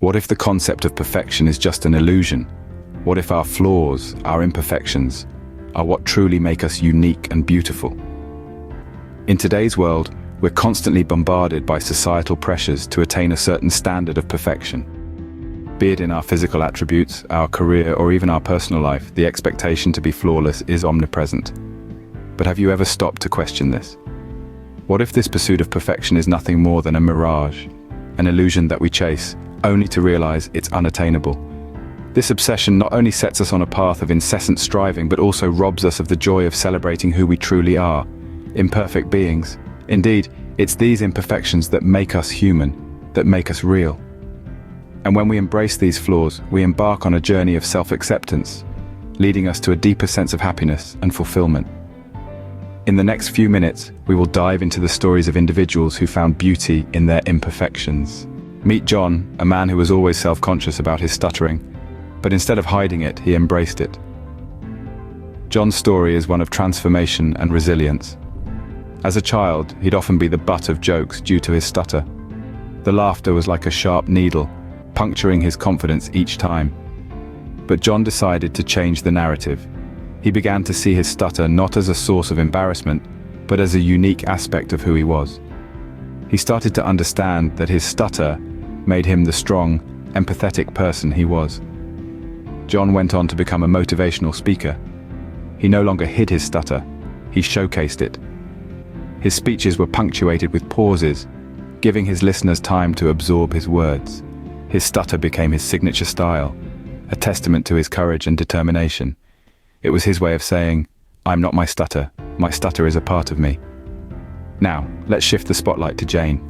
What if the concept of perfection is just an illusion? What if our flaws, our imperfections, are what truly make us unique and beautiful? In today's world, we're constantly bombarded by societal pressures to attain a certain standard of perfection. Be it in our physical attributes, our career, or even our personal life, the expectation to be flawless is omnipresent. But have you ever stopped to question this? What if this pursuit of perfection is nothing more than a mirage, an illusion that we chase, only to realize it's unattainable? This obsession not only sets us on a path of incessant striving, but also robs us of the joy of celebrating who we truly are, imperfect beings. Indeed, it's these imperfections that make us human, that make us real. And when we embrace these flaws, we embark on a journey of self-acceptance, leading us to a deeper sense of happiness and fulfillment. In the next few minutes, we will dive into the stories of individuals who found beauty in their imperfections. Meet John, a man who was always self-conscious about his stuttering, but instead of hiding it, he embraced it. John's story is one of transformation and resilience. As a child, he'd often be the butt of jokes due to his stutter. The laughter was like a sharp needle, puncturing his confidence each time. But John decided to change the narrative. He began to see his stutter not as a source of embarrassment, but as a unique aspect of who he was. He started to understand that his stutter made him the strong, empathetic person he was. John went on to become a motivational speaker. He no longer hid his stutter, he showcased it. His speeches were punctuated with pauses, giving his listeners time to absorb his words. His stutter became his signature style, a testament to his courage and determination. It was his way of saying, "I'm not my stutter is a part of me." Now, let's shift the spotlight to Jane.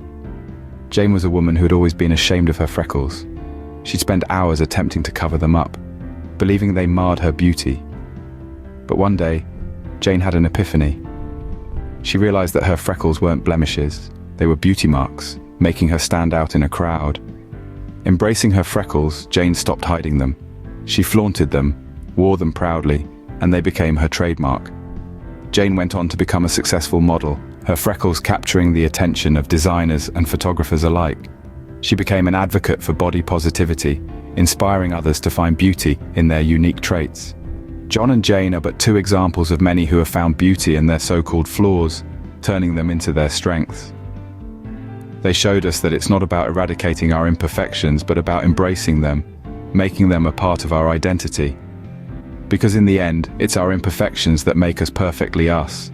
Jane was a woman who had always been ashamed of her freckles. She'd spend hours attempting to cover them up, believing they marred her beauty. But one day, Jane had an epiphany. She realized that her freckles weren't blemishes, they were beauty marks, making her stand out in a crowd. Embracing her freckles, Jane stopped hiding them. She flaunted them, wore them proudly, and they became her trademark. Jane went on to become a successful model, her freckles capturing the attention of designers and photographers alike. She became an advocate for body positivity, inspiring others to find beauty in their unique traits. John and Jane are but two examples of many who have found beauty in their so-called flaws, turning them into their strengths. They showed us that it's not about eradicating our imperfections, but about embracing them, making them a part of our identity. Because in the end, it's our imperfections that make us perfectly us.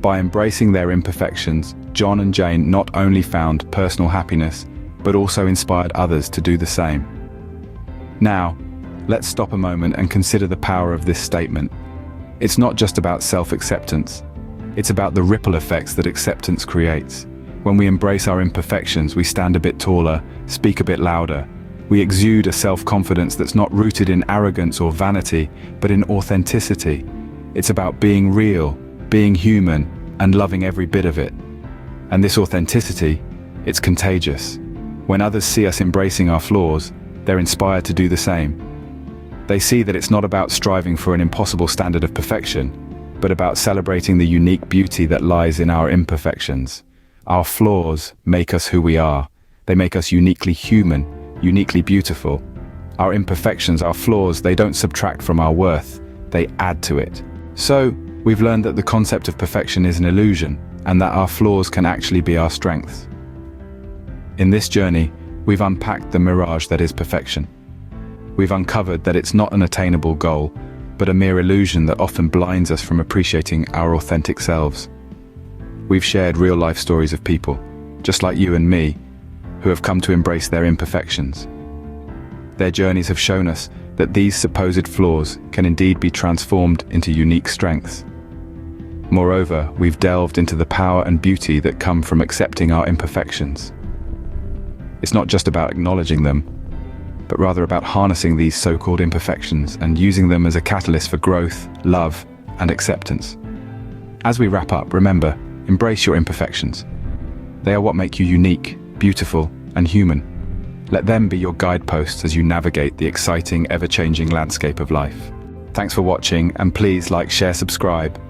By embracing their imperfections, John and Jane not only found personal happiness, but also inspired others to do the same. Now, let's stop a moment and consider the power of this statement. It's not just about self-acceptance. It's about the ripple effects that acceptance creates. When we embrace our imperfections, we stand a bit taller, speak a bit louder. We exude a self-confidence that's not rooted in arrogance or vanity, but in authenticity. It's about being real, being human, and loving every bit of it. And this authenticity, it's contagious. When others see us embracing our flaws, they're inspired to do the same. They see that it's not about striving for an impossible standard of perfection, but about celebrating the unique beauty that lies in our imperfections. Our flaws make us who we are. They make us uniquely human, uniquely beautiful. Our imperfections, our flaws, they don't subtract from our worth, they add to it. So, we've learned that the concept of perfection is an illusion, and that our flaws can actually be our strengths. In this journey, we've unpacked the mirage that is perfection. We've uncovered that it's not an attainable goal, but a mere illusion that often blinds us from appreciating our authentic selves. We've shared real-life stories of people, just like you and me, who have come to embrace their imperfections. Their journeys have shown us that these supposed flaws can indeed be transformed into unique strengths. Moreover, we've delved into the power and beauty that come from accepting our imperfections. It's not just about acknowledging them, but rather about harnessing these so-called imperfections and using them as a catalyst for growth, love, and acceptance. As we wrap up, remember, embrace your imperfections. They are what make you unique, beautiful, and human. Let them be your guideposts as you navigate the exciting, ever-changing landscape of life. Thanks for watching, and please like, share, subscribe.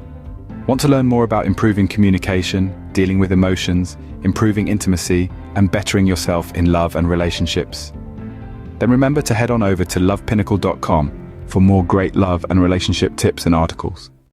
Want to learn more about improving communication, dealing with emotions, improving intimacy, and bettering yourself in love and relationships? then remember to head on over to lovepinnacle.com for more great love and relationship tips and articles.